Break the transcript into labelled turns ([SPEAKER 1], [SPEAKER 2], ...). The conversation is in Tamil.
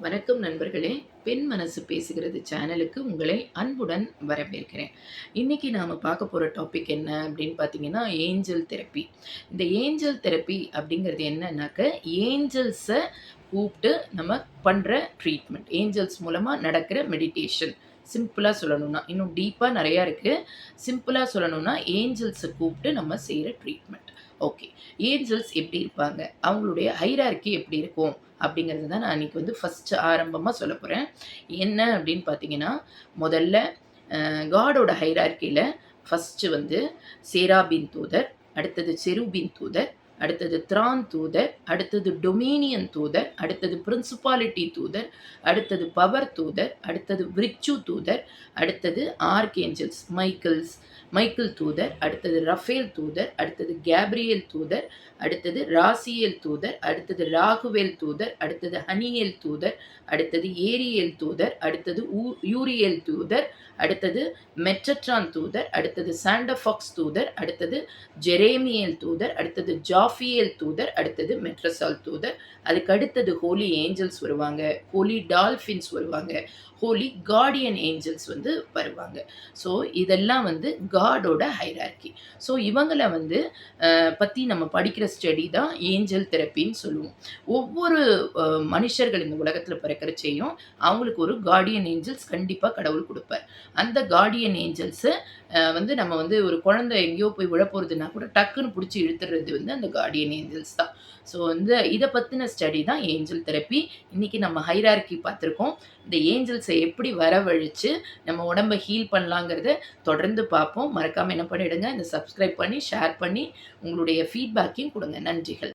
[SPEAKER 1] வணக்கம் நண்பர்களே. பெண் மனசு பேசுகிறது சேனலுக்கு உங்களை அன்புடன் வரவேற்கிறேன். இன்னைக்கு நாம பார்க்க போற டாபிக் என்ன அப்படின்னு பார்த்தீங்கன்னா, ஏஞ்சல் தெரப்பி. இந்த ஏஞ்சல் தெரப்பி அப்படிங்கிறது என்னன்னாக்க, ஏஞ்சல்ஸ கூப்பிட்டு நம்ம பண்ற ட்ரீட்மெண்ட். ஏஞ்சல்ஸ் மூலமா நடக்கிற மெடிடேஷன். சிம்பிளா சொல்லணும்னா, இன்னும் டீப்பா நெறையா இருக்கு. சிம்பிளா சொல்லணும்னா, ஏஞ்சல்ஸ கூப்பிட்டு நம்ம செய்ற ட்ரீட்மெண்ட். ஓகே. ஏஞ்சல்ஸ் எப்படி இருப்பாங்க? அவங்களுடைய ஹைரார்கி எப்படி இருக்கும்? அப்படிங்கிறது தான் நான் இன்னைக்கு வந்து ஃபர்ஸ்ட்டு ஆரம்பமா சொல்லப் போறேன். என்ன அப்படின்னு பார்த்தீங்கன்னா, முதல்ல காடோட ஹைரார்கில ஃபர்ஸ்ட்டு வந்து சேராபீன் தூதர், அடுத்தது செரூபீன் தூதர், அடுத்தது த்ரான் தூதர், அடுத்தது டொமினியன் தூதர், அடுத்தது பிரின்சிபாலிட்டி தூதர், அடுத்தது பவர் தூதர், அடுத்தது விரிச்சு தூதர், அடுத்தது ஆர்க்ஏஞ்சல்ஸ் மைக்கேல் தூதர், அடுத்தது ரஃபேல் தூதர், அடுத்தது கேப்ரியேல் தூதர், அடுத்தது ராசியேல் தூதர், அடுத்தது ராகுவேல் தூதர், அடுத்தது ஹனியேல் தூதர், அடுத்தது ஏரியேல் தூதர், அடுத்தது யூரியேல் தூதர், அடுத்தது மெட்டட்ரான் தூதர், அடுத்தது சாண்டஃபாக்ஸ் தூதர், அடுத்தது ஜெரேமியேல் தூதர், அடுத்தது ஜாஃபியேல் தூதர், அடுத்தது மெட்ரசால் தூதர். அதுக்கு அடுத்தது ஹோலி ஏஞ்சல்ஸ் வருவாங்க, ஹோலி டால்ஃபின்ஸ் வருவாங்க, ஹோலி கார்டியன் ஏஞ்சல்ஸ் வந்து வருவாங்க. ஸோ இதெல்லாம் வந்து காடோட ஹைரார்கி. ஸோ இவங்கள வந்து பற்றி நம்ம படிக்கிற ஸ்டடி தான் ஏஞ்சல் தெரப்பின்னு சொல்லுவோம். ஒவ்வொரு மனுஷர்கள் இந்த உலகத்தில் பிறக்கிறச்சையும் அவங்களுக்கு ஒரு கார்டியன் ஏஞ்சல்ஸ் கண்டிப்பாக கடவுள் கொடுப்பார். அந்த கார்டியன் ஏஞ்சல்ஸை வந்து நம்ம வந்து ஒரு குழந்தை எங்கேயோ போய் விழப்போகிறதுனா கூட டக்குன்னு பிடிச்சி இழுத்துறது வந்து அந்த கார்டியன் ஏஞ்சல்ஸ் தான். ஸோ வந்து இதை பற்றின ஸ்டடி தான் ஏஞ்சல் தெரப்பி. இன்றைக்கி நம்ம ஹைரார்கி பார்த்துருக்கோம். இந்த ஏஞ்சல்ஸை எப்படி வரவழைச்சு நம்ம உடம்பை ஹீல் பண்ணலாங்கிறத தொடர்ந்து பார்ப்போம். மறக்காமல் என்ன பண்ணிவிடுங்க, இந்த சப்ஸ்கிரைப் பண்ணி ஷேர் பண்ணி உங்களுடைய ஃபீட்பேக்கையும் கொடுங்க. நன்றிகள்.